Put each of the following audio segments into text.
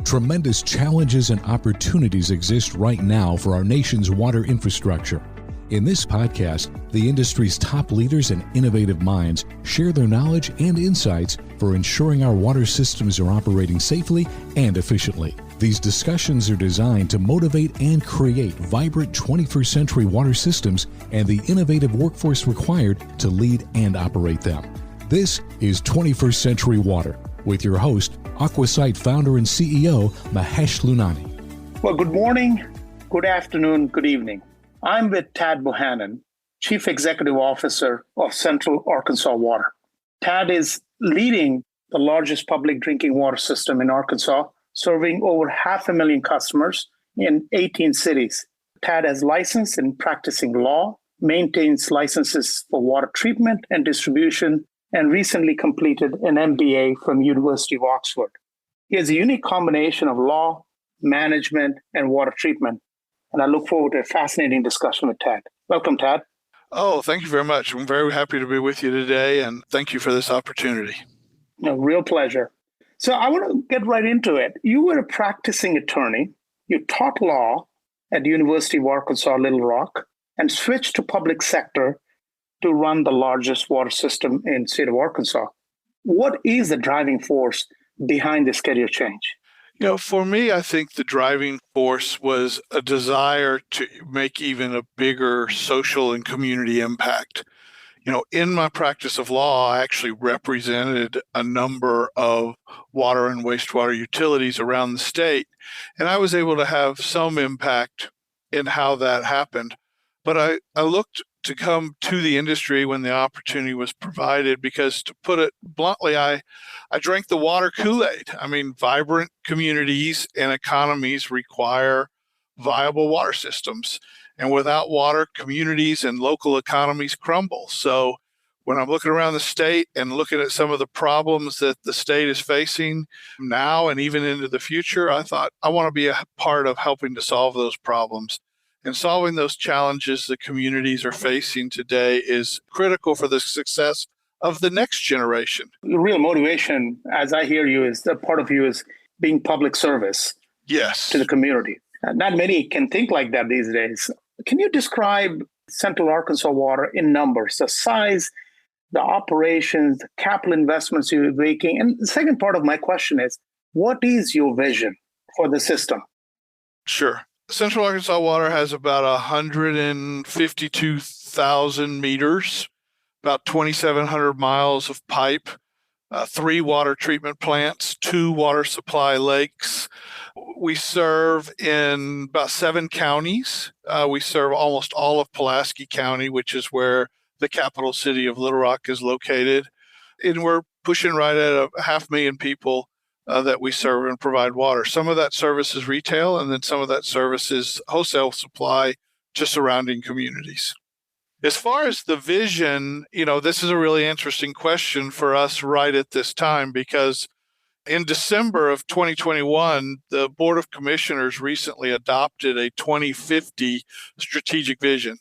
Tremendous challenges and opportunities exist right now for our nation's water infrastructure. In this podcast, the industry's top leaders and innovative minds share their knowledge and insights for ensuring our water systems are operating safely and efficiently. These discussions are designed to motivate and create vibrant 21st century water systems and the innovative workforce required to lead and operate them. This is 21st Century Water with your host, Aquasight Founder and CEO, Mahesh Lunani. Well, good morning, good afternoon, good evening. I'm with Tad Bohannon, Chief Executive Officer of Central Arkansas Water. Tad is leading the largest public drinking water system in Arkansas, serving over 500,000 customers in 18 cities. Tad has license in practicing law, maintains licenses for water treatment and distribution, and recently completed an MBA from University of Oxford. He has a unique combination of law, management, and water treatment. And I look forward to a fascinating discussion with Tad. Welcome, Tad. Oh, thank you very much. I'm very happy to be with you today, and thank you for this opportunity. Real pleasure. So I want to get right into it. You were a practicing attorney. You taught law at the University of Arkansas, Little Rock, and switched to public sector to run the largest water system in the state of Arkansas. What is the driving force behind this career change? For me, I think the driving force was a desire to make even a bigger social and community impact. In my practice of law, I actually represented a number of water and wastewater utilities around the state, and I was able to have some impact in how that happened. But I looked to come to the industry when the opportunity was provided because, to put it bluntly, I drank the water Kool-Aid. I mean, vibrant communities and economies require viable water systems. And without water, communities and local economies crumble. So when I'm looking around the state and looking at some of the problems that the state is facing now and even into the future, I thought I want to be a part of helping to solve those problems. And solving those challenges that communities are facing today is critical for the success of the next generation. The real motivation, as I hear you, is that part of you is being public service to the community. Not many can think like that these days. Can you describe Central Arkansas Water in numbers, the size, the operations, the capital investments you're making? And the second part of my question is, what is your vision for the system? Sure. Central Arkansas Water has about 152,000 meters, about 2,700 miles of pipe, 3 water treatment plants, 2 water supply lakes. We serve in about 7 counties. We serve almost all of Pulaski County, which is where the capital city of Little Rock is located. And we're pushing right at 500,000 people that we serve and provide water. Some of that service is retail, and then some of that service is wholesale supply to surrounding communities. As far as the vision, this is a really interesting question for us right at this time, because in December of 2021, the Board of Commissioners recently adopted a 2050 strategic vision.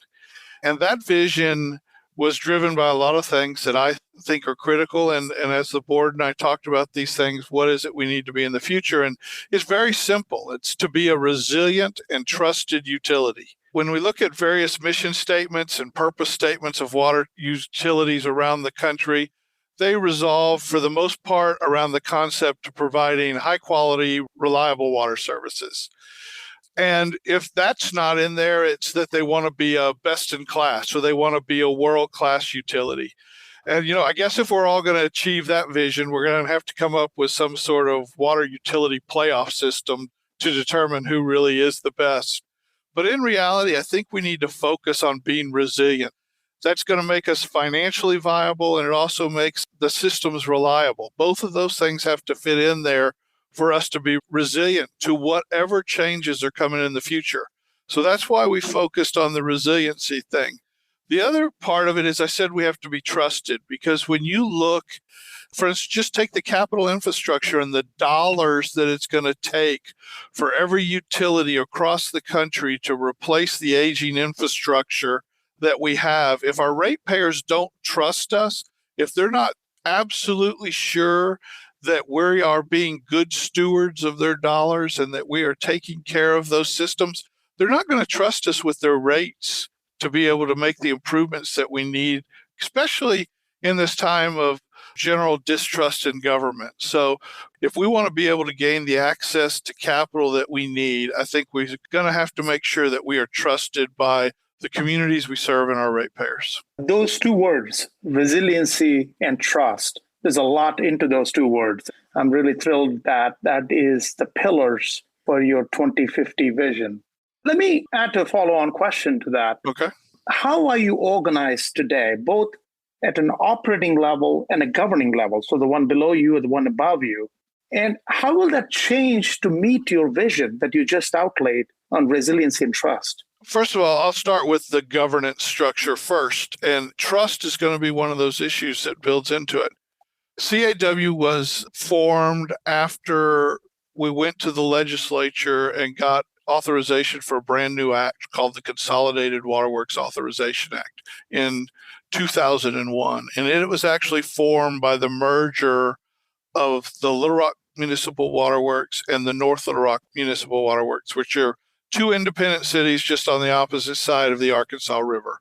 And that vision was driven by a lot of things that I think are critical. And as the board and I talked about these things, what is it we need to be in the future? And it's very simple. It's to be a resilient and trusted utility. When we look at various mission statements and purpose statements of water utilities around the country, they resolve for the most part around the concept of providing high quality, reliable water services. And if that's not in there, it's that they want to be a best in class, or they want to be a world-class utility. And, I guess if we're all going to achieve that vision, we're going to have to come up with some sort of water utility playoff system to determine who really is the best. But in reality, I think we need to focus on being resilient. That's going to make us financially viable, and it also makes the systems reliable. Both of those things have to fit in there for us to be resilient to whatever changes are coming in the future. So that's why we focused on the resiliency thing. The other part of it is, I said, we have to be trusted, because when you look, for instance, just take the capital infrastructure and the dollars that it's going to take for every utility across the country to replace the aging infrastructure that we have. If our ratepayers don't trust us, if they're not absolutely sure that we are being good stewards of their dollars and that we are taking care of those systems, they're not going to trust us with their rates to be able to make the improvements that we need, especially in this time of general distrust in government. So if we want to be able to gain the access to capital that we need, I think we're going to have to make sure that we are trusted by the communities we serve and our ratepayers. Those two words, resiliency and trust, there's a lot into those two words. I'm really thrilled that that is the pillars for your 2050 vision. Let me add a follow-on question to that. Okay. How are you organized today, both at an operating level and a governing level? So the one below you or the one above you. And how will that change to meet your vision that you just outlaid on resiliency and trust? First of all, I'll start with the governance structure first. And trust is going to be one of those issues that builds into it. CAW was formed after we went to the legislature and got authorization for a brand new act called the Consolidated Waterworks Authorization Act in 2001. And it was actually formed by the merger of the Little Rock Municipal Waterworks and the North Little Rock Municipal Waterworks, which are two independent cities just on the opposite side of the Arkansas River.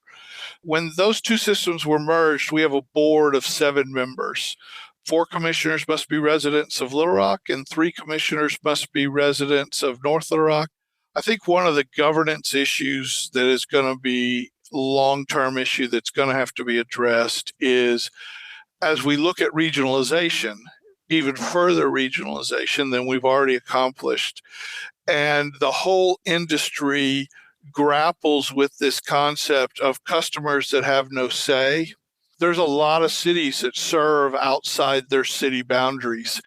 When those two systems were merged, we have a board of 7 members. 4 commissioners must be residents of Little Rock, and 3 commissioners must be residents of North Little Rock. I think one of the governance issues that is going to be a long-term issue that's going to have to be addressed is as we look at regionalization, even further regionalization than we've already accomplished, and the whole industry grapples with this concept of customers that have no say. There's a lot of cities that serve outside their city boundaries.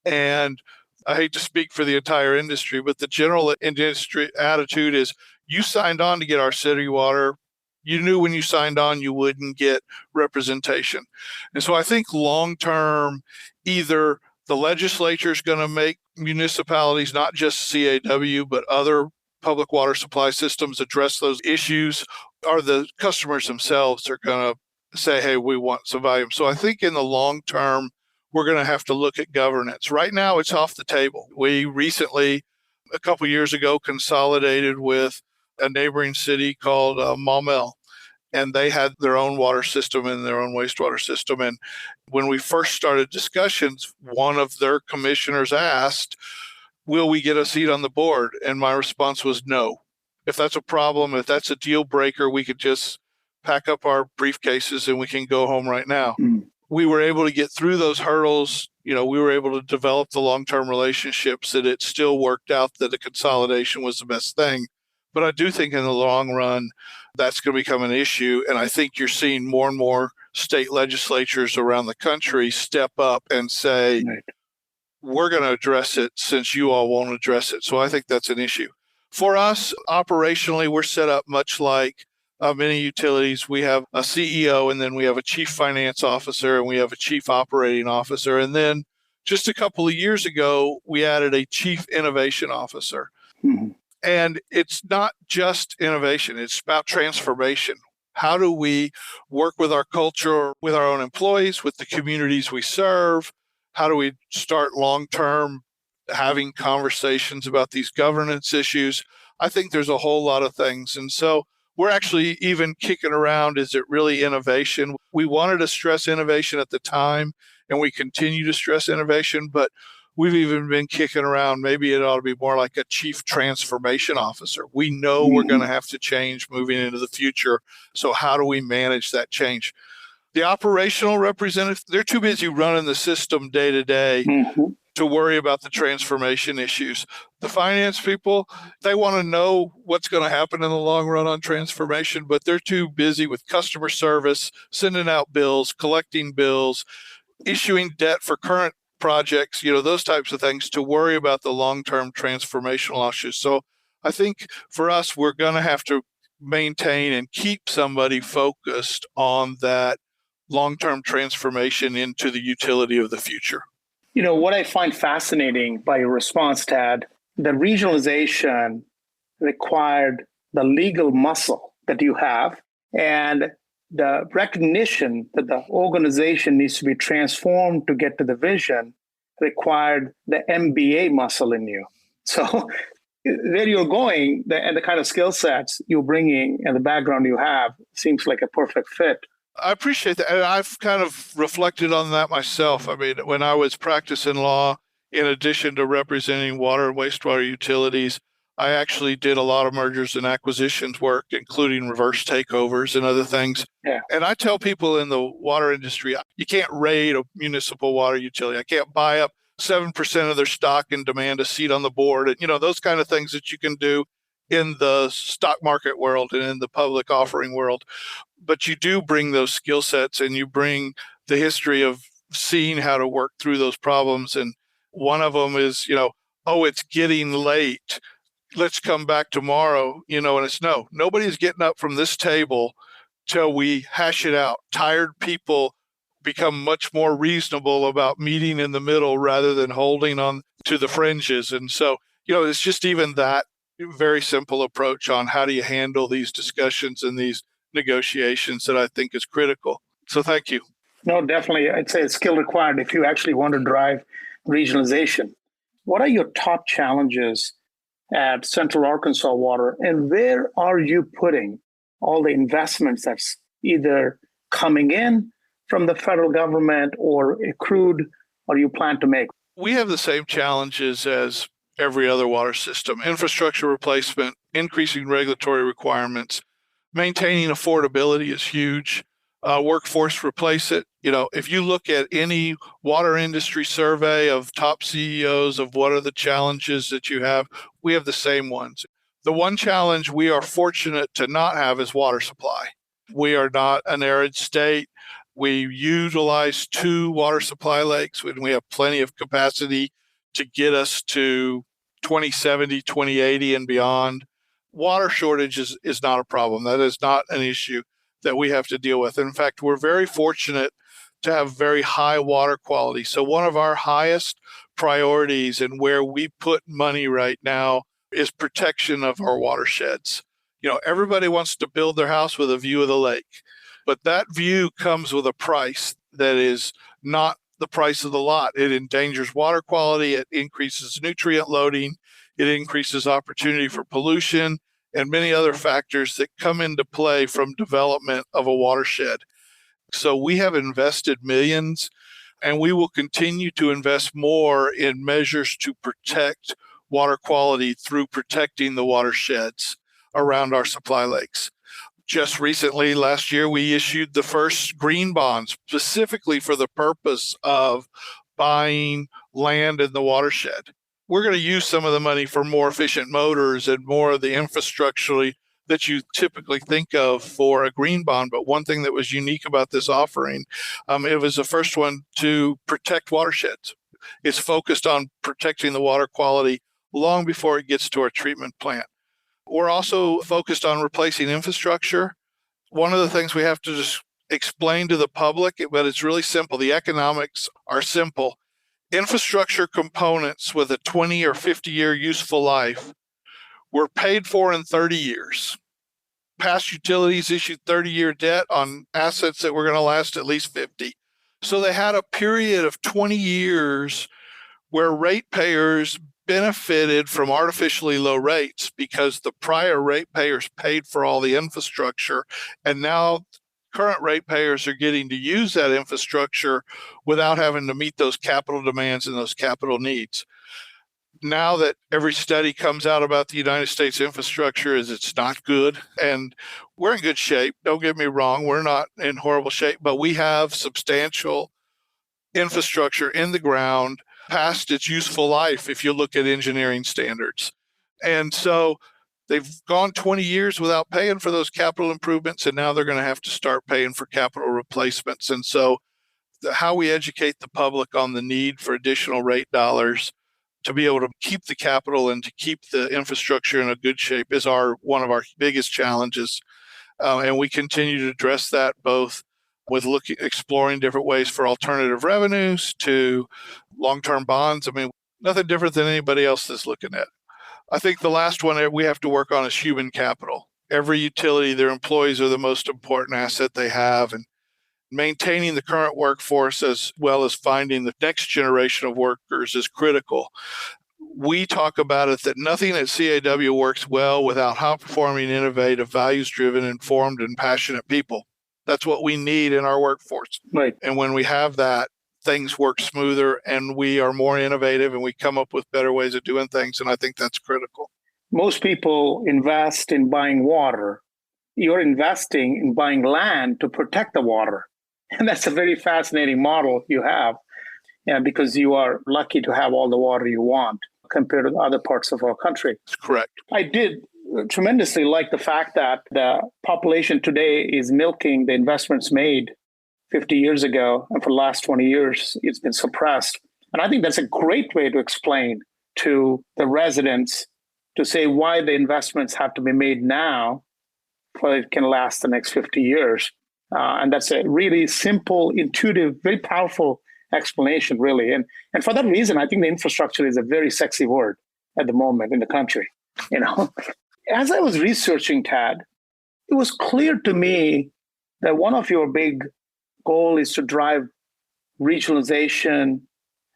And I hate to speak for the entire industry, but the general industry attitude is you signed on to get our city water. You knew when you signed on you wouldn't get representation. And so I think long-term, either the legislature is going to make municipalities, not just CAW, but other public water supply systems address those issues, or the customers themselves are going to say, hey, we want some volume. So I think in the long term, we're going to have to look at governance. Right now, it's off the table. We recently, a couple of years ago, consolidated with a neighboring city called Maumelle, and they had their own water system and their own wastewater system. And when we first started discussions, one of their commissioners asked, will we get a seat on the board? And my response was no. If that's a problem, if that's a deal breaker, we could just pack up our briefcases and we can go home right now. We were able to get through those hurdles. We were able to develop the long-term relationships that it still worked out that a consolidation was the best thing. But I do think in the long run, that's going to become an issue. And I think you're seeing more and more state legislatures around the country step up and say, we're going to address it since you all won't address it. So I think that's an issue. For us, operationally, we're set up much like many utilities. We have a CEO, and then we have a chief finance officer, and we have a chief operating officer. And then just a couple of years ago, we added a chief innovation officer. And it's not just innovation, it's about transformation. How do we work with our culture, with our own employees, with the communities we serve? How do we start long-term having conversations about these governance issues? I think there's a whole lot of things. And so we're actually even kicking around, is it really innovation? We wanted to stress innovation at the time, and we continue to stress innovation, but we've even been kicking around, maybe it ought to be more like a chief transformation officer. We know we're going to have to change moving into the future. So how do we manage that change? The operational representatives, they're too busy running the system day to day to worry about the transformation issues. The finance people, they want to know what's going to happen in the long run on transformation, but they're too busy with customer service, sending out bills, collecting bills, issuing debt for current projects, those types of things, to worry about the long-term transformational issues. So I think for us, we're going to have to maintain and keep somebody focused on that long-term transformation into the utility of the future. What I find fascinating by your response, Tad, the regionalization required the legal muscle that you have and the recognition that the organization needs to be transformed to get to the vision. required the MBA muscle in you. So where you're going and the kind of skill sets you're bringing and the background you have seems like a perfect fit. I appreciate that. And I've kind of reflected on that myself. I mean, when I was practicing law, in addition to representing water and wastewater utilities, I actually did a lot of mergers and acquisitions work, including reverse takeovers and other things. Yeah. And I tell people in the water industry, you can't raid a municipal water utility. I can't buy up 7% of their stock and demand a seat on the board. And, those kind of things that you can do in the stock market world and in the public offering world. But you do bring those skill sets and you bring the history of seeing how to work through those problems. And one of them is, it's getting late. Let's come back tomorrow, and it's nobody's getting up from this table till we hash it out. Tired people become much more reasonable about meeting in the middle rather than holding on to the fringes. And so, it's just even that very simple approach on how do you handle these discussions and these negotiations that I think is critical. So thank you. No, definitely. I'd say it's skill required if you actually want to drive regionalization. What are your top challenges at Central Arkansas Water, and where are you putting all the investments that's either coming in from the federal government or accrued or you plan to make? We have the same challenges as every other water system: infrastructure replacement, increasing regulatory requirements, maintaining affordability is huge. Workforce replace it. If you look at any water industry survey of top CEOs of what are the challenges that you have, we have the same ones. The one challenge we are fortunate to not have is water supply. We are not an arid state. We utilize 2 water supply lakes when we have plenty of capacity to get us to 2070, 2080 and beyond. Water shortage is not a problem. That is not an issue that we have to deal with. In fact, we're very fortunate to have very high water quality. So one of our highest priorities and where we put money right now is protection of our watersheds. Everybody wants to build their house with a view of the lake, but that view comes with a price that is not the price of the lot. It endangers water quality, it increases nutrient loading, it increases opportunity for pollution, and many other factors that come into play from development of a watershed. So we have invested millions, and we will continue to invest more in measures to protect water quality through protecting the watersheds around our supply lakes. Just recently, last year, we issued the first green bonds specifically for the purpose of buying land in the watershed. We're going to use some of the money for more efficient motors and more of the infrastructure that you typically think of for a green bond. But one thing that was unique about this offering, it was the first one to protect watersheds. It's focused on protecting the water quality long before it gets to our treatment plant. We're also focused on replacing infrastructure. One of the things we have to just explain to the public, but it's really simple. The economics are simple. Infrastructure components with a 20 or 50-year useful life were paid for in 30 years. Past utilities issued 30-year debt on assets that were going to last at least 50. So they had a period of 20 years where ratepayers benefited from artificially low rates because the prior ratepayers paid for all the infrastructure, and now current ratepayers are getting to use that infrastructure without having to meet those capital demands and those capital needs. Now that every study comes out about the United States infrastructure is it's not good, and we're in good shape. Don't get me wrong, we're not in horrible shape, but we have substantial infrastructure in the ground past its useful life if you look at engineering standards. And so they've gone 20 years without paying for those capital improvements, and now they're going to have to start paying for capital replacements. And so how we educate the public on the need for additional rate dollars to be able to keep the capital and to keep the infrastructure in a good shape is one of our biggest challenges. And we continue to address that both with exploring different ways for alternative revenues to long-term bonds. I mean, nothing different than anybody else that's looking at. I think the last one we have to work on is human capital. Every utility, their employees are the most important asset they have, and maintaining the current workforce as well as finding the next generation of workers is critical. We talk about it that nothing at CAW works well without high-performing, innovative, values-driven, informed, and passionate people. That's what we need in our workforce. Right. And when we have that, things work smoother and we are more innovative and we come up with better ways of doing things. And I think that's critical. Most people invest in buying water. You're investing in buying land to protect the water. And that's a very fascinating model you have, because you are lucky to have all the water you want compared to other parts of our country. That's correct. I did tremendously like the fact that the population today is milking the investments made 50 years ago, and for the last 20 years, it's been suppressed. And I think that's a great way to explain to the residents to say why the investments have to be made now so it can last the next 50 years. And that's a really simple, intuitive, very powerful explanation, really. And for that reason, I think the infrastructure is a very sexy word at the moment in the country. As I was researching, Tad, it was clear to me that one of your big goals is to drive regionalization,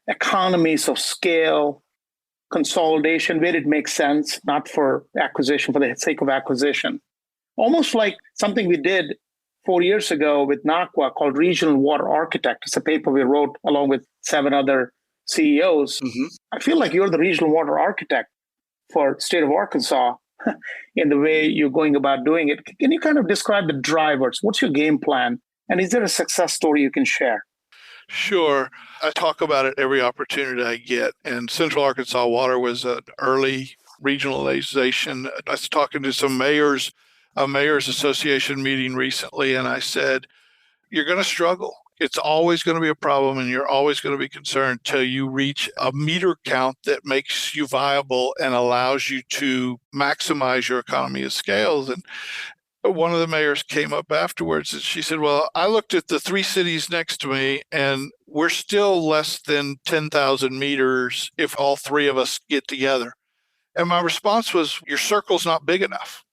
economies of scale, consolidation where it makes sense, not for acquisition for the sake of acquisition. Almost like something we did 4 years ago with NACWA called Regional Water Architect. It's a paper we wrote along with 7 other CEOs. Mm-hmm. I feel like you're the regional water architect for the state of Arkansas in the way you're going about doing it. Can you kind of describe the drivers? What's your game plan? And is there a success story you can share? Sure. I talk about it every opportunity I get. And Central Arkansas Water was an early regionalization. I was talking to some mayors, a mayor's association meeting recently, and I said, you're going to struggle. It's always going to be a problem, and you're always going to be concerned till you reach a meter count that makes you viable and allows you to maximize your economy of scale. And one of the mayors came up afterwards and she said, well, I looked at the 3 cities next to me and we're still less than 10,000 meters if all 3 of us get together. And my response was, your circle's not big enough.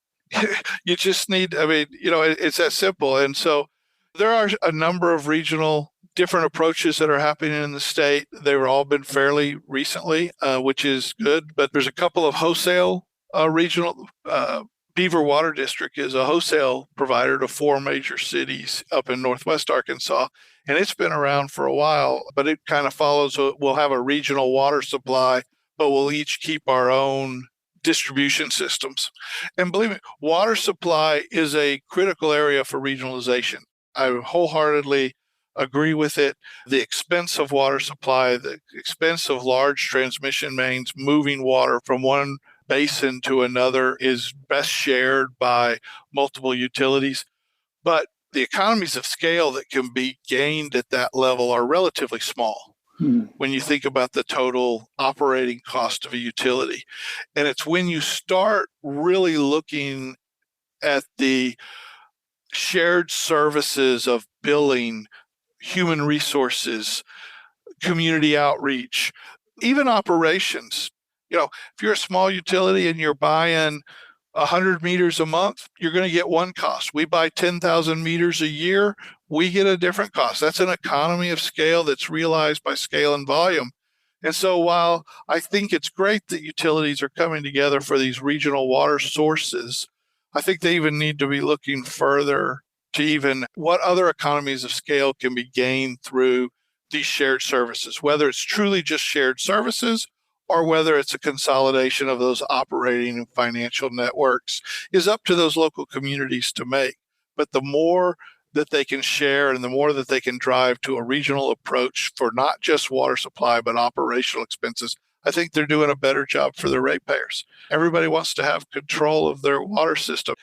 You just need, it's that simple. And so there are a number of regional different approaches that are happening in the state. They've all been fairly recently, which is good, but there's a couple of wholesale regional Beaver Water District is a wholesale provider to 4 major cities up in Northwest Arkansas, and it's been around for a while, but it kind of follows. We'll have a regional water supply, but we'll each keep our own distribution systems. And believe me, water supply is a critical area for regionalization. I wholeheartedly agree with it. The expense of water supply, the expense of large transmission mains moving water from one basin to another is best shared by multiple utilities. But the economies of scale that can be gained at that level are relatively small when you think about the total operating cost of a utility. And it's when you start really looking at the shared services of billing, human resources, community outreach, even operations. If you're a small utility and you're buying 100 meters a month, you're going to get one cost. We buy 10,000 meters a year, we get a different cost. That's an economy of scale that's realized by scale and volume. And so while I think it's great that utilities are coming together for these regional water sources, I think they even need to be looking further to even what other economies of scale can be gained through these shared services, whether it's truly just shared services or whether it's a consolidation of those operating and financial networks, is up to those local communities to make. But the more that they can share and the more that they can drive to a regional approach for not just water supply, but operational expenses, I think they're doing a better job for the ratepayers. Everybody wants to have control of their water system,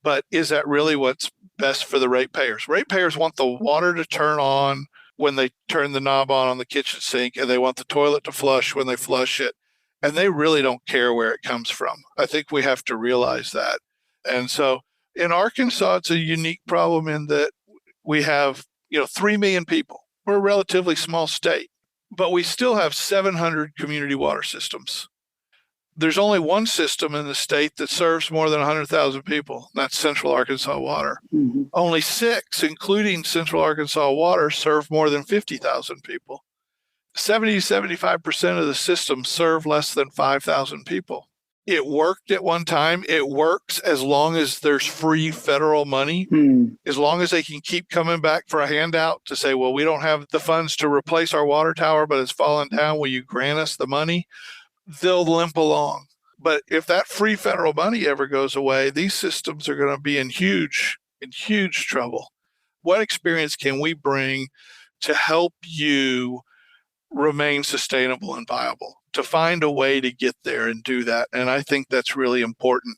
but is that really what's best for the ratepayers? Ratepayers want the water to turn on when they turn the knob on the kitchen sink, and they want the toilet to flush when they flush it. And they really don't care where it comes from. I think we have to realize that. And so in Arkansas, it's a unique problem in that we have, 3 million people. We're a relatively small state, but we still have 700 community water systems. There's only one system in the state that serves more than 100,000 people. That's Central Arkansas Water. Mm-hmm. Only 6, including Central Arkansas Water, serve more than 50,000 people. 70-75% of the systems serve less than 5,000 people. It worked at one time. It works as long as there's free federal money, as long as they can keep coming back for a handout to say, well, we don't have the funds to replace our water tower, but it's fallen down. Will you grant us the money? They'll limp along. But if that free federal money ever goes away, these systems are going to be in huge trouble. What experience can we bring to help you remain sustainable and viable, to find a way to get there and do that? And I think that's really important,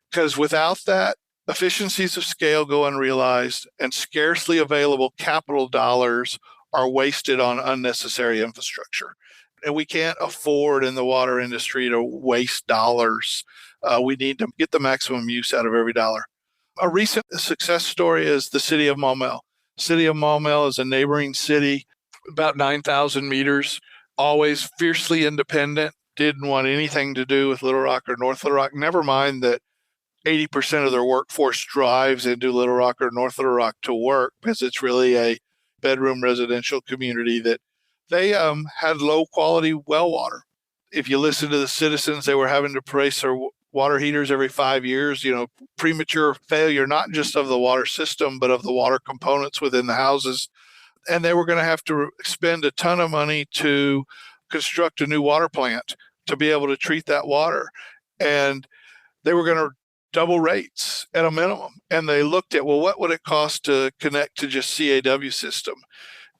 because without that, efficiencies of scale go unrealized and scarcely available capital dollars are wasted on unnecessary infrastructure. And we can't afford in the water industry to waste dollars. We need to get the maximum use out of every dollar. A recent success story is the city of Maumelle. City of Maumelle is a neighboring city, about 9,000 meters, always fiercely independent, didn't want anything to do with Little Rock or North Little Rock. Never mind that 80% of their workforce drives into Little Rock or North Little Rock to work, because it's really a bedroom residential community that they had low quality well water. If you listen to the citizens, they were having to replace their water heaters every 5 years, premature failure, not just of the water system, but of the water components within the houses. And they were going to have to spend a ton of money to construct a new water plant to be able to treat that water. And they were going to double rates at a minimum. And they looked at, well, what would it cost to connect to just CAW system?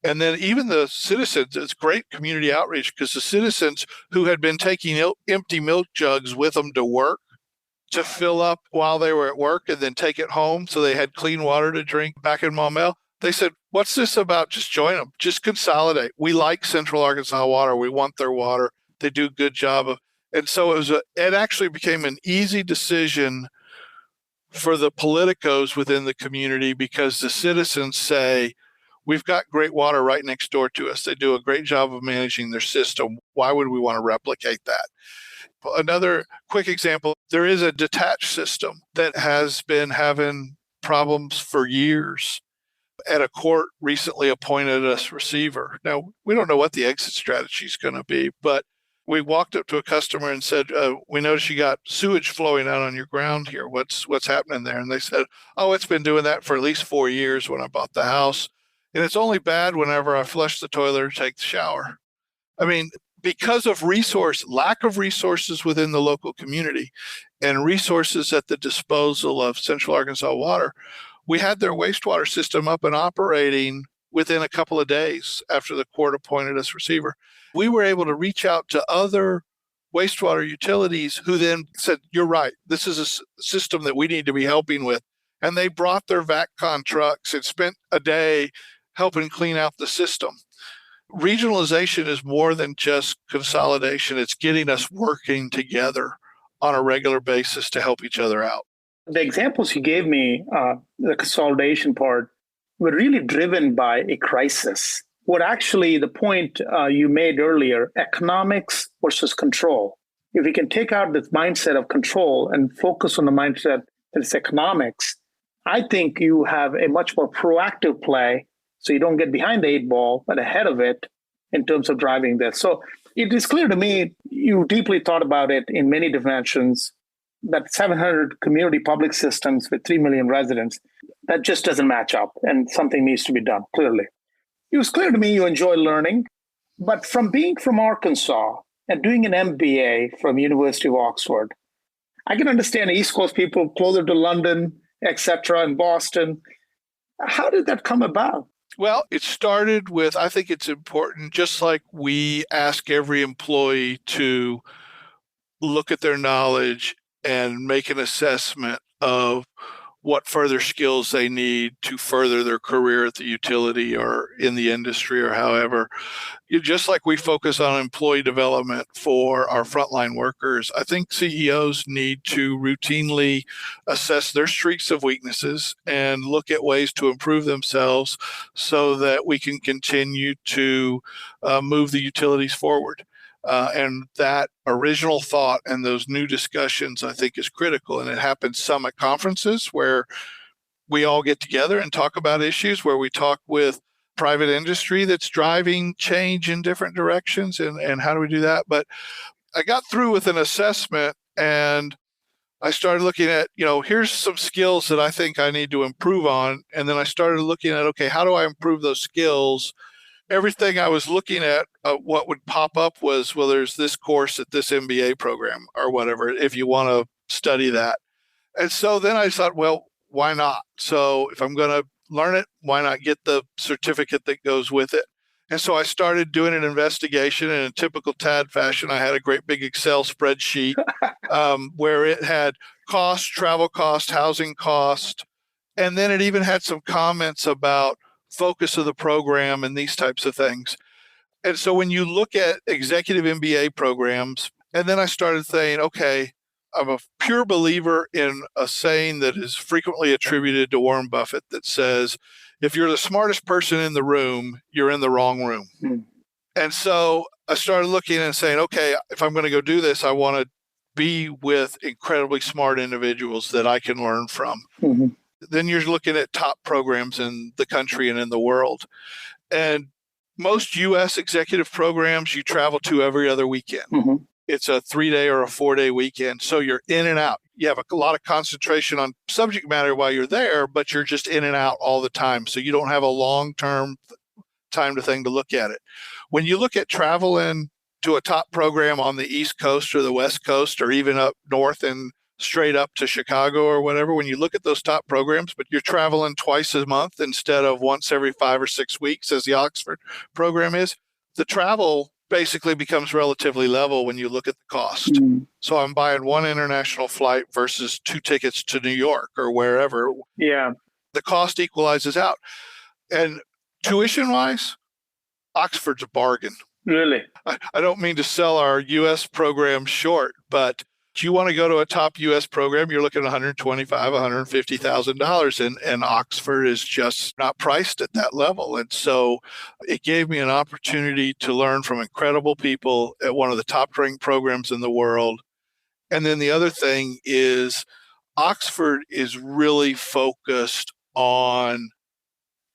And then even the citizens, it's great community outreach, because the citizens who had been taking empty milk jugs with them to work to fill up while they were at work and then take it home so they had clean water to drink back in Maumelle, they said, what's this about? Just join them. Just consolidate. We like Central Arkansas Water. We want their water. They do a good job of. And so it actually became an easy decision for the politicos within the community, because the citizens say, we've got great water right next door to us. They do a great job of managing their system. Why would we want to replicate that? Another quick example, there is a detached system that has been having problems for years. And a court recently appointed us receiver. Now, we don't know what the exit strategy is going to be, but we walked up to a customer and said, we noticed you got sewage flowing out on your ground here. What's happening there? And they said, oh, it's been doing that for at least 4 years when I bought the house. And it's only bad whenever I flush the toilet or take the shower. I mean, because of lack of resources within the local community and resources at the disposal of Central Arkansas Water, we had their wastewater system up and operating within a couple of days after the court appointed us receiver. We were able to reach out to other wastewater utilities who then said, you're right, this is a system that we need to be helping with. And they brought their VACCon trucks and spent a day helping clean out the system. Regionalization is more than just consolidation. It's getting us working together on a regular basis to help each other out. The examples you gave me, the consolidation part, were really driven by a crisis. What actually, the point you made earlier, economics versus control. If we can take out this mindset of control and focus on the mindset that it's economics, I think you have a much more proactive play, so you don't get behind the 8 ball, but ahead of it in terms of driving this. So it is clear to me you deeply thought about it in many dimensions, that 700 community public systems with 3 million residents, that just doesn't match up, and something needs to be done, clearly. It was clear to me you enjoy learning, but from being from Arkansas and doing an MBA from University of Oxford, I can understand East Coast people closer to London, etc., and Boston. How did that come about? Well, it started with, I think it's important, just like we ask every employee to look at their knowledge and make an assessment of what further skills they need to further their career at the utility or in the industry or however. Just like we focus on employee development for our frontline workers, I think CEOs need to routinely assess their strengths of weaknesses and look at ways to improve themselves so that we can continue to move the utilities forward. And that original thought and those new discussions, I think, is critical. And it happens some at conferences where we all get together and talk about issues, where we talk with private industry that's driving change in different directions, and how do we do that. But I got through with an assessment and I started looking at, here's some skills that I think I need to improve on. And then I started looking at, okay, how do I improve those skills? Everything I was looking at, what would pop up was, well, there's this course at this MBA program or whatever, if you want to study that. And so then I thought, well, why not? So if I'm going to learn it, why not get the certificate that goes with it? And so I started doing an investigation in a typical TAD fashion. I had a great big Excel spreadsheet where it had cost, travel cost, housing cost, and then it even had some comments about focus of the program and these types of things. And so when you look at executive MBA programs, and then I started saying, okay, I'm a pure believer in a saying that is frequently attributed to Warren Buffett that says, if you're the smartest person in the room, you're in the wrong room. Mm. And so I started looking and saying, okay, if I'm going to go do this, I want to be with incredibly smart individuals that I can learn from. Mm-hmm. Then you're looking at top programs in the country and in the world. And most U.S. executive programs you travel to every other weekend. Mm-hmm. It's a 3-day or a 4-day weekend. So you're in and out. You have a lot of concentration on subject matter while you're there, but you're just in and out all the time. So you don't have a long-term time to look at it. When you look at traveling to a top program on the East Coast or the West Coast, or even up north and straight up to Chicago or whatever, when you look at those top programs, but you're traveling twice a month instead of once every 5 or 6 weeks as the Oxford program is, the travel basically becomes relatively level when you look at the cost. Mm. So I'm buying one international flight versus 2 tickets to New York or wherever. Yeah. The cost equalizes out. And tuition-wise, Oxford's a bargain. Really? I don't mean to sell our U.S. program short, but if you want to go to a top U.S. program, you're looking at $125,000, $150,000, and Oxford is just not priced at that level. And so it gave me an opportunity to learn from incredible people at one of the top-ranked programs in the world. And then the other thing is Oxford is really focused on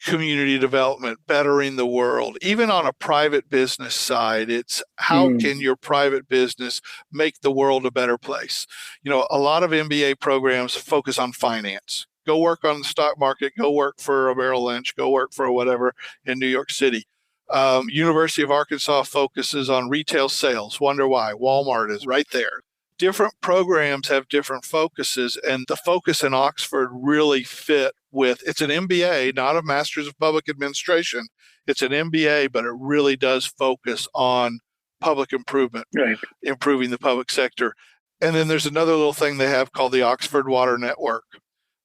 community development, bettering the world. Even on a private business side, it's how can your private business make the world a better place? A lot of MBA programs focus on finance. Go work on the stock market, go work for a Merrill Lynch, go work for whatever in New York City. University of Arkansas focuses on retail sales. Wonder why? Walmart is right there. Different programs have different focuses, and the focus in Oxford really fit with, it's an MBA, not a Master's of Public Administration. It's an MBA, but it really does focus on public improvement, right, improving the public sector. And then there's another little thing they have called the Oxford Water Network,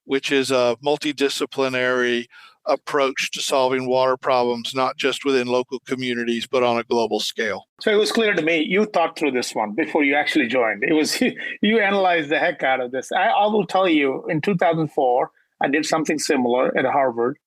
which is a multidisciplinary approach to solving water problems, not just within local communities, but on a global scale. So it was clear to me, you thought through this one before you actually joined. It was, you analyzed the heck out of this. I will tell you, in 2004, I did something similar at Harvard.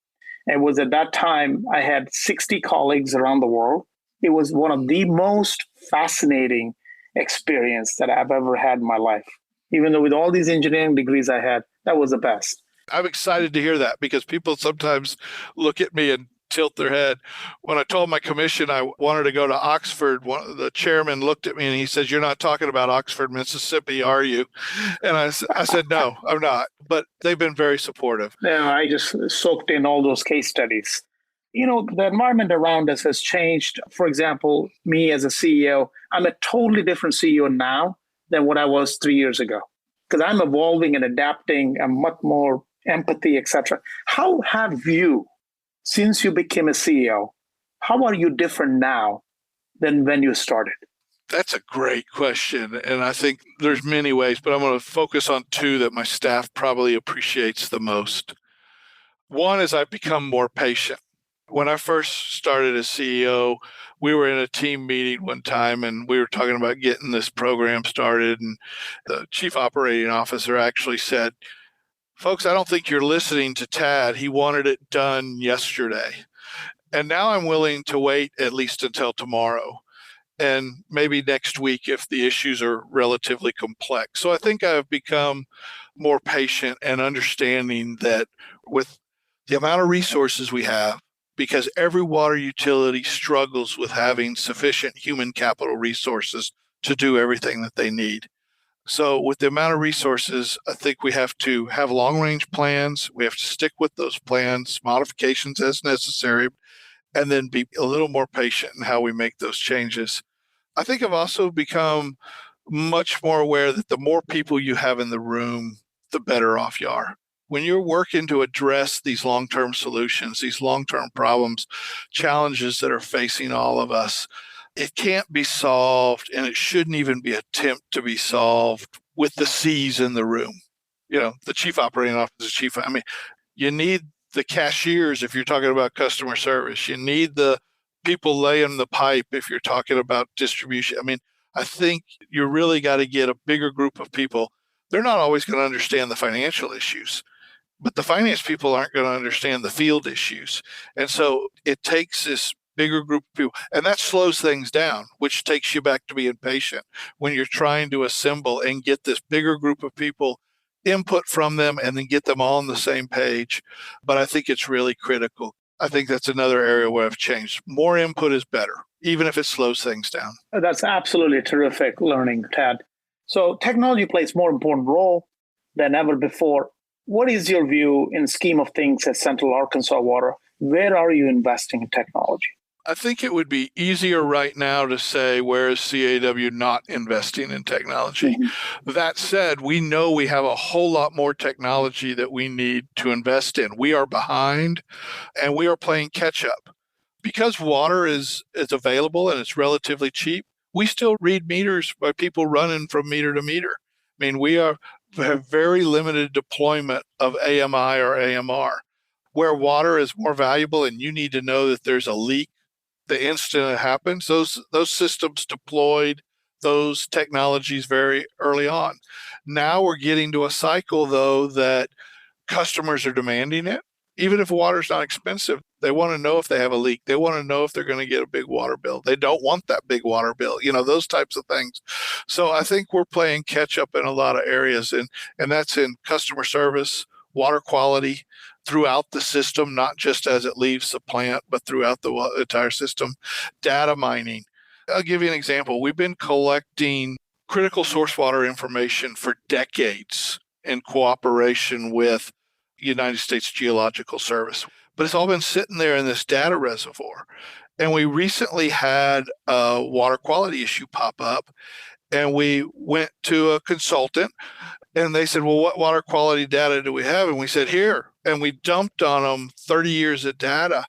It was at that time, I had 60 colleagues around the world. It was one of the most fascinating experience that I've ever had in my life. Even though with all these engineering degrees I had, that was the best. I'm excited to hear that, because people sometimes look at me and tilt their head. When I told my commission I wanted to go to Oxford, the chairman looked at me and he says, "You're not talking about Oxford, Mississippi, are you?" And I said, "No, I'm not." But they've been very supportive. Yeah, I just soaked in all those case studies. The environment around us has changed. For example, me as a CEO, I'm a totally different CEO now than what I was 3 years ago, because I'm evolving and adapting. I'm much more empathy, etc. How have you, since you became a CEO, how are you different now than when you started? That's a great question. And I think there's many ways, but I'm going to focus on 2 that my staff probably appreciates the most. One is I've become more patient. When I first started as CEO, we were in a team meeting one time and we were talking about getting this program started. And the chief operating officer actually said, "Folks, I don't think you're listening to Tad. He wanted it done yesterday. And now I'm willing to wait at least until tomorrow." and maybe next week if the issues are relatively complex. So I think I've become more patient and understanding that with the amount of resources we have, because every water utility struggles with having sufficient human capital resources to do everything that they need. So with the amount of resources, I think we have to have long-range plans. We have to stick with those plans, modifications as necessary, and then be a little more patient in how we make those changes. I think I've also become much more aware that the more people you have in the room, the better off you are. When you're working to address these long-term solutions, these long-term problems, challenges that are facing all of us, it can't be solved, and it shouldn't even be attempted to be solved with the C's in the room. The chief operating officer, you need the cashiers if you're talking about customer service. You need the people laying the pipe if you're talking about distribution. I think you really got to get a bigger group of people. They're not always going to understand the financial issues, but the finance people aren't going to understand the field issues. And so it takes this bigger group of people, and that slows things down, which takes you back to being patient when you're trying to assemble and get this bigger group of people, input from them, and then get them all on the same page. But I think it's really critical. I think that's another area where I've changed. More input is better, even if it slows things down. That's absolutely terrific learning, Tad. So technology plays more important role than ever before. What is your view in the scheme of things at Central Arkansas Water? Where are you investing in technology? I think it would be easier right now to say, where is CAW not investing in technology? Mm-hmm. That said, we know we have a whole lot more technology that we need to invest in. We are behind, and we are playing catch up. Because water is available and it's relatively cheap, we still read meters by people running from meter to meter. We have very limited deployment of AMI or AMR. Where water is more valuable and you need to know that there's a leak the instant it happens, those systems deployed those technologies very early on. Now we're getting to a cycle, though, that customers are demanding it. Even if water's not expensive, they want to know if they have a leak. They want to know if they're going to get a big water bill. They don't want that big water bill, those types of things. So I think we're playing catch up in a lot of areas, and that's in customer service, water quality, throughout the system, not just as it leaves the plant, but throughout the entire system. Data mining. I'll give you an example. We've been collecting critical source water information for decades in cooperation with United States Geological Service, but it's all been sitting there in this data reservoir. And we recently had a water quality issue pop up, and we went to a consultant, and they said, well, what water quality data do we have? And we said, here. And we dumped on them 30 years of data.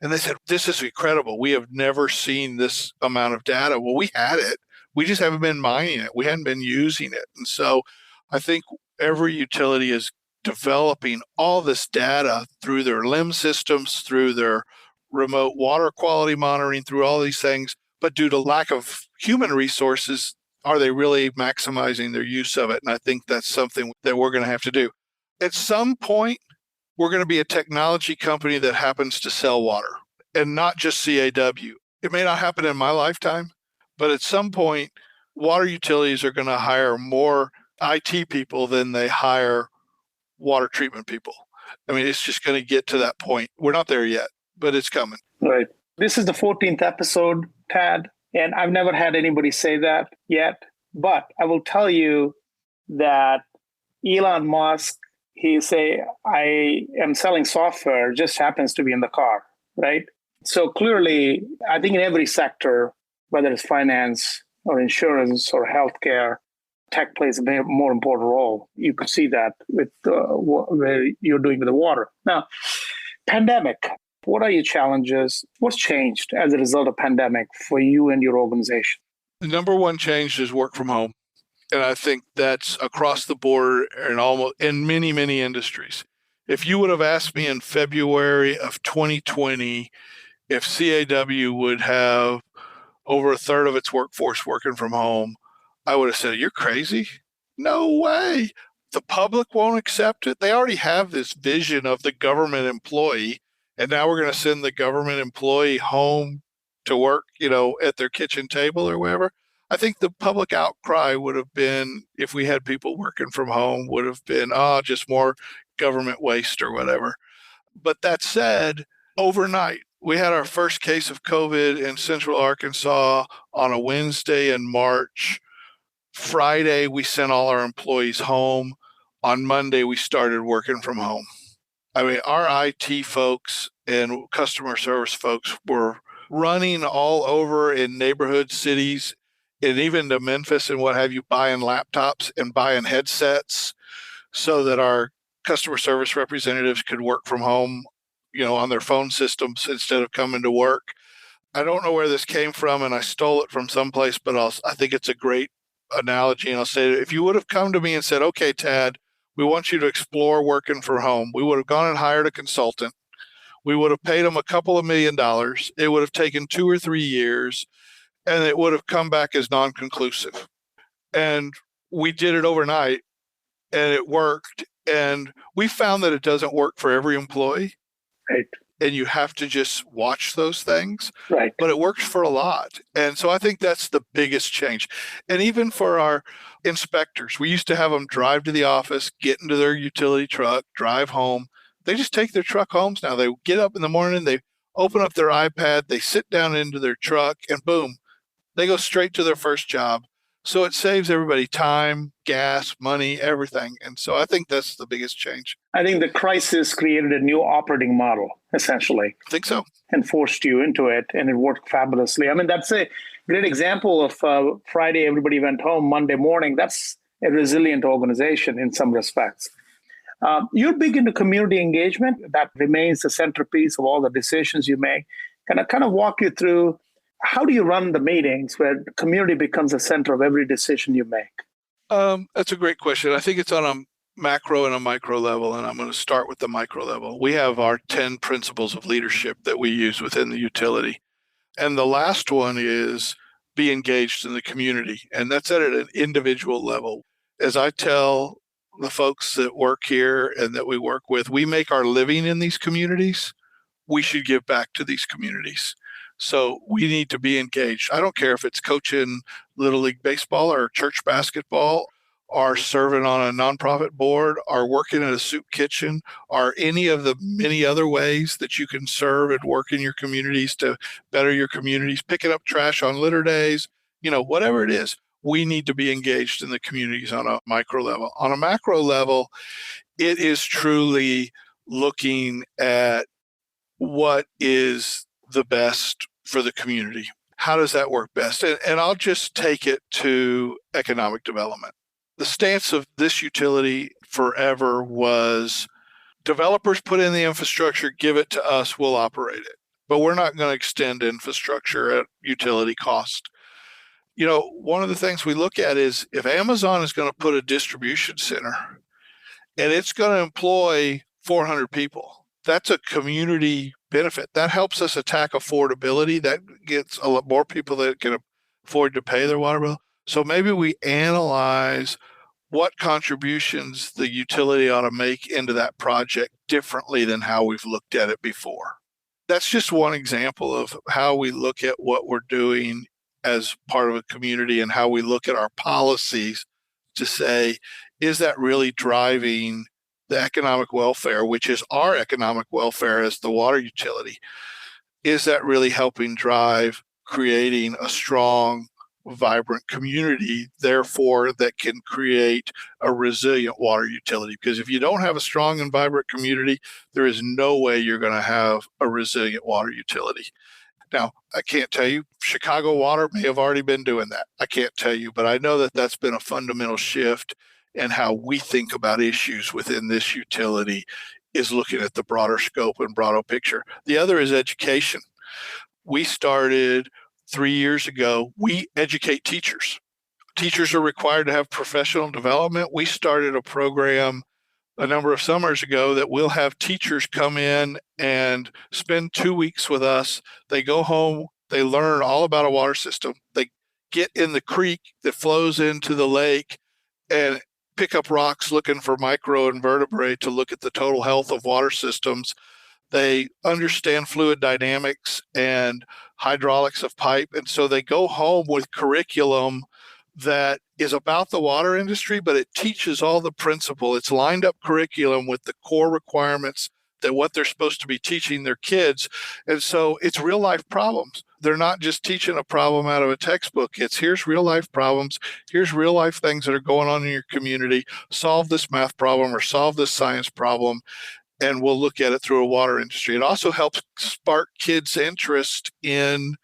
And they said, this is incredible. We have never seen this amount of data. Well, we had it. We just haven't been mining it. We hadn't been using it. And so I think every utility is developing all this data through their LIM systems, through their remote water quality monitoring, through all these things. But due to lack of human resources, are they really maximizing their use of it? And I think that's something that we're going to have to do. At some point, we're going to be a technology company that happens to sell water, and not just CAW. It may not happen in my lifetime, but at some point, water utilities are going to hire more IT people than they hire water treatment people. It's just going to get to that point. We're not there yet, but it's coming. Right. This is the 14th episode, Tad, and I've never had anybody say that yet. But I will tell you that Elon Musk, he say, I am selling software, just happens to be in the car, right? So clearly, I think in every sector, whether it's finance or insurance or healthcare, tech plays a more important role. You could see that with where you're doing with the water. Now, pandemic, what are your challenges? What's changed as a result of pandemic for you and your organization? The number one change is work from home. And I think that's across the board in many, many industries. If you would have asked me in February of 2020 if CAW would have over a third of its workforce working from home, I would have said, you're crazy. No way. The public won't accept it. They already have this vision of the government employee, and now we're going to send the government employee home to work, at their kitchen table or wherever. I think the public outcry would have been, if we had people working from home, would have been, just more government waste or whatever. But that said, overnight, we had our first case of COVID in Central Arkansas on a Wednesday in March. Friday, we sent all our employees home. On Monday, we started working from home. I mean, our IT folks and customer service folks were running all over in neighborhood cities and even to Memphis and what have you, buying laptops and buying headsets so that our customer service representatives could work from home, on their phone systems instead of coming to work. I don't know where this came from, and I stole it from someplace, but I think it's a great analogy. And I'll say, if you would have come to me and said, okay, Tad, we want you to explore working from home, we would have gone and hired a consultant. We would have paid them a couple of $1 million. It would have taken 2 or 3 years, and it would have come back as non-conclusive. And we did it overnight, and it worked. And we found that it doesn't work for every employee. Right. And you have to just watch those things. Right. But it works for a lot. And so I think that's the biggest change. And even for our inspectors, we used to have them drive to the office, get into their utility truck, drive home. They just take their truck homes now. They get up in the morning, they open up their iPad, they sit down into their truck, and boom, they go straight to their first job. So it saves everybody time, gas, money, everything. And so I think that's the biggest change. I think the crisis created a new operating model, essentially. I think so. And forced you into it, and it worked fabulously. I mean, that's a great example of Friday, everybody went home, Monday morning. That's a resilient organization in some respects. You're big into community engagement. That remains the centerpiece of all the decisions you make. Can I kind of walk you through how do you run the meetings where the community becomes the center of every decision you make? That's a great question. I think it's on a macro and a micro level, and I'm going to start with the micro level. We have our 10 principles of leadership that we use within the utility. And the last one is be engaged in the community. And that's at an individual level. As I tell the folks that work here and that we work with, we make our living in these communities. We should give back to these communities. So we need to be engaged. I don't care if it's coaching Little League Baseball or church basketball, or serving on a nonprofit board, or working in a soup kitchen, or any of the many other ways that you can serve and work in your communities to better your communities, picking up trash on litter days, whatever it is. We need to be engaged in the communities on a micro level. On a macro level, it is truly looking at what is the best for the community. How does that work best? And I'll just take it to economic development. The stance of this utility forever was developers put in the infrastructure, give it to us, we'll operate it. But we're not going to extend infrastructure at utility cost. One of the things we look at is if Amazon is going to put a distribution center and it's going to employ 400 people, that's a community benefit. That helps us attack affordability. That gets a lot more people that can afford to pay their water bill. So maybe we analyze what contributions the utility ought to make into that project differently than how we've looked at it before. That's just one example of how we look at what we're doing as part of a community and how we look at our policies to say, is that really driving the economic welfare, which is our economic welfare as the water utility? Is that really helping drive creating a strong, vibrant community, therefore, that can create a resilient water utility? Because if you don't have a strong and vibrant community, there is no way you're going to have a resilient water utility. Now, I can't tell you, Chicago Water may have already been doing that. I can't tell you, but I know that that's been a fundamental shift in how we think about issues within this utility, is looking at the broader scope and broader picture. The other is education. We started 3 years ago, we educate teachers. Teachers are required to have professional development. We started a program a number of summers ago that we'll have teachers come in and spend 2 weeks with us. They go home, they learn all about a water system. They get in the creek that flows into the lake and pick up rocks looking for microinvertebrate to look at the total health of water systems. They understand fluid dynamics and hydraulics of pipe. And so they go home with curriculum that is about the water industry, but it teaches all the principle. It's lined up curriculum with the core requirements that what they're supposed to be teaching their kids. And so it's real life problems. They're not just teaching a problem out of a textbook. It's here's real life problems. Here's real life things that are going on in your community. Solve this math problem or solve this science problem. And we'll look at it through a water industry. It also helps spark kids' interest in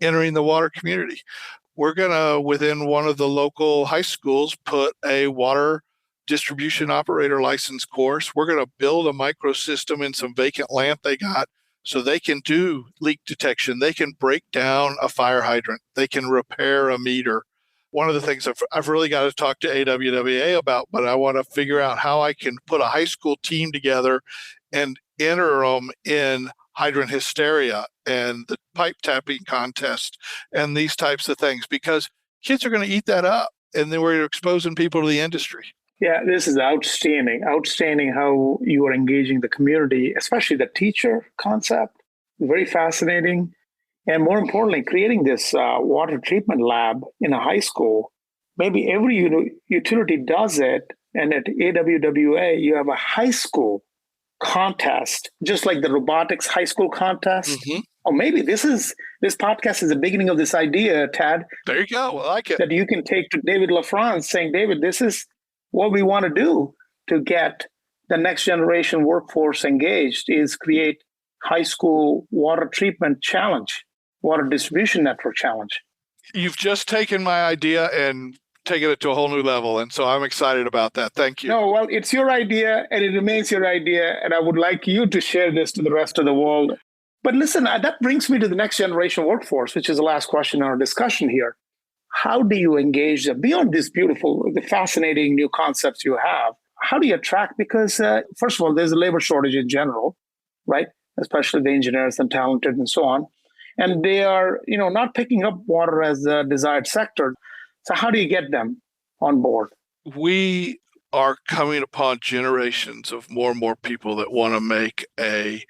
entering the water community. We're going to, within one of the local high schools, put a water distribution operator license course. We're going to build a microsystem in some vacant land they got so they can do leak detection. They can break down a fire hydrant. They can repair a meter. One of the things I've really got to talk to AWWA about, but I want to figure out how I can put a high school team together and enter them in hydrant hysteria and the pipe tapping contest and these types of things, because kids are going to eat that up, and then we're exposing people to the industry. Yeah, this is outstanding. Outstanding how you are engaging the community, especially the teacher concept. Very fascinating. And more importantly, creating this water treatment lab in a high school. Maybe every utility does it. And at AWWA, you have a high school contest, just like the robotics high school contest. Mm-hmm. Or maybe this podcast is the beginning of this idea, Tad. There you go. I like it. That you can take to David LaFrance saying, David, this is what we want to do to get the next generation workforce engaged, is create high school water treatment challenge, water distribution network challenge. You've just taken my idea and taken it to a whole new level. And so I'm excited about that. Thank you. No, well, it's your idea and it remains your idea. And I would like you to share this to the rest of the world. But listen, that brings me to the next generation workforce, which is the last question in our discussion here. How do you engage them beyond these beautiful, the fascinating new concepts you have? How do you attract? Because first of all, there's a labor shortage in general, right? Especially the engineers and talented and so on. And they are, not picking up water as a desired sector. So how do you get them on board? We are coming upon generations of more and more people that want to make a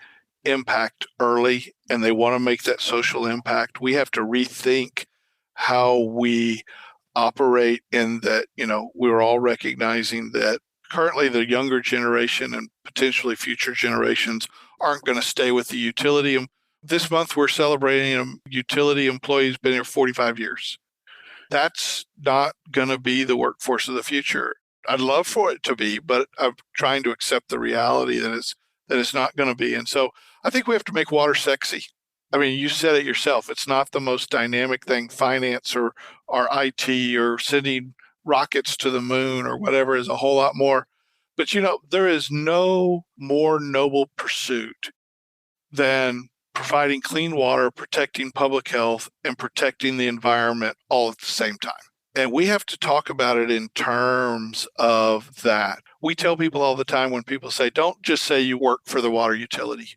impact early, and they want to make that social impact. We have to rethink how we operate in that, we're all recognizing that currently the younger generation and potentially future generations aren't going to stay with the utility. This month, we're celebrating a utility employee who's been here 45 years. That's not going to be the workforce of the future. I'd love for it to be, but I'm trying to accept the reality that it's not going to be. And so I think we have to make water sexy. I mean, you said it yourself. It's not the most dynamic thing, finance or IT or sending rockets to the moon or whatever is a whole lot more. But, there is no more noble pursuit than providing clean water, protecting public health, and protecting the environment all at the same time. And we have to talk about it in terms of that. We tell people all the time when people say, don't just say you work for the water utility.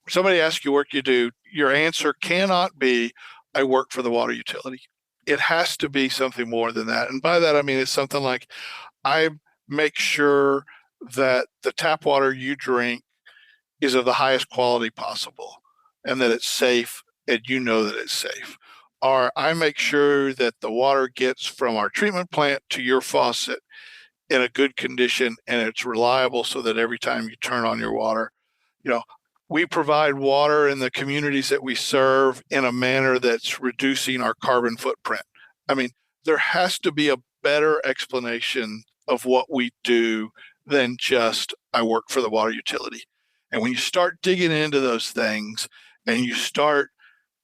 Somebody asks you what you do, your answer cannot be, I work for the water utility. It has to be something more than that. And by that, I mean, it's something like, I make sure that the tap water you drink is of the highest quality possible and that it's safe and that it's safe. Or I make sure that the water gets from our treatment plant to your faucet in a good condition and it's reliable so that every time you turn on your water, we provide water in the communities that we serve in a manner that's reducing our carbon footprint. I mean, there has to be a better explanation of what we do than just, I work for the water utility. And when you start digging into those things and you start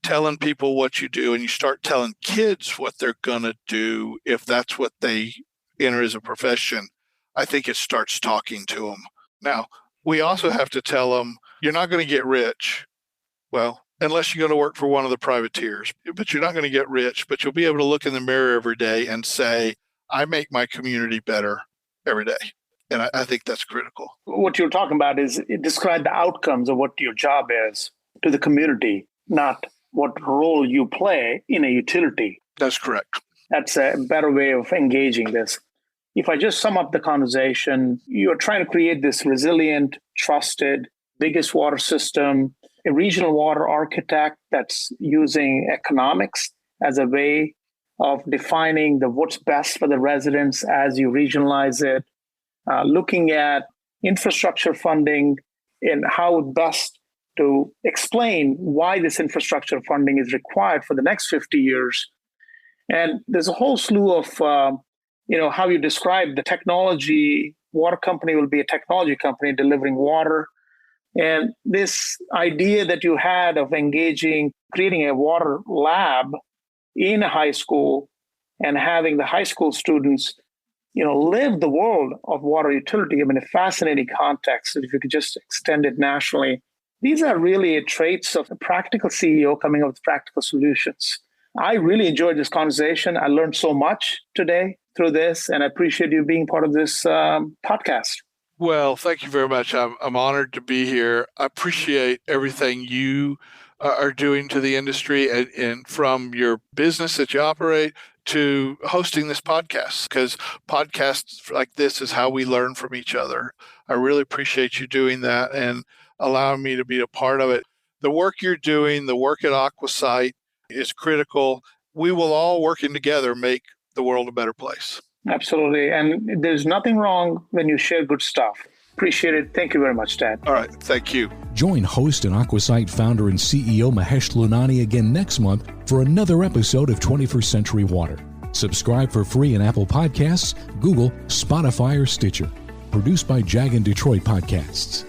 telling people what you do and you start telling kids what they're going to do if that's what they enter as a profession, I think it starts talking to them. Now, we also have to tell them, you're not going to get rich. Well, unless you're going to work for one of the privateers, but you're not going to get rich, but you'll be able to look in the mirror every day and say, I make my community better every day. And I think that's critical. What you're talking about is describe the outcomes of what your job is to the community, not what role you play in a utility. That's correct. That's a better way of engaging this. If I just sum up the conversation, you're trying to create this resilient, trusted, biggest water system. a regional water architect that's using economics as a way of defining what's best for the residents as you regionalize it, looking at infrastructure funding and how best to explain why this infrastructure funding is required for the next 50 years. And there's a whole slew of, how you describe the technology. Water company will be a technology company delivering water. And this idea that you had of creating a water lab in a high school and having the high school students, live the world of water utility. I mean, a fascinating context. If you could just extend it nationally, these are really traits of a practical CEO coming up with practical solutions. I really enjoyed this conversation. I learned so much today through this, and I appreciate you being part of this podcast. Well, thank you very much. I'm honored to be here. I appreciate everything you are doing to the industry and from your business that you operate to hosting this podcast, because podcasts like this is how we learn from each other. I really appreciate you doing that and allowing me to be a part of it. The work you're doing, the work at Aquasight is critical. We will all working together make the world a better place. Absolutely. And there's nothing wrong when you share good stuff. Appreciate it. Thank you very much, Tad. All right. Thank you. Join host and Aquasight founder and CEO Mahesh Lunani again next month for another episode of 21st Century Water. Subscribe for free in Apple Podcasts, Google, Spotify, or Stitcher. Produced by Jag and Detroit Podcasts.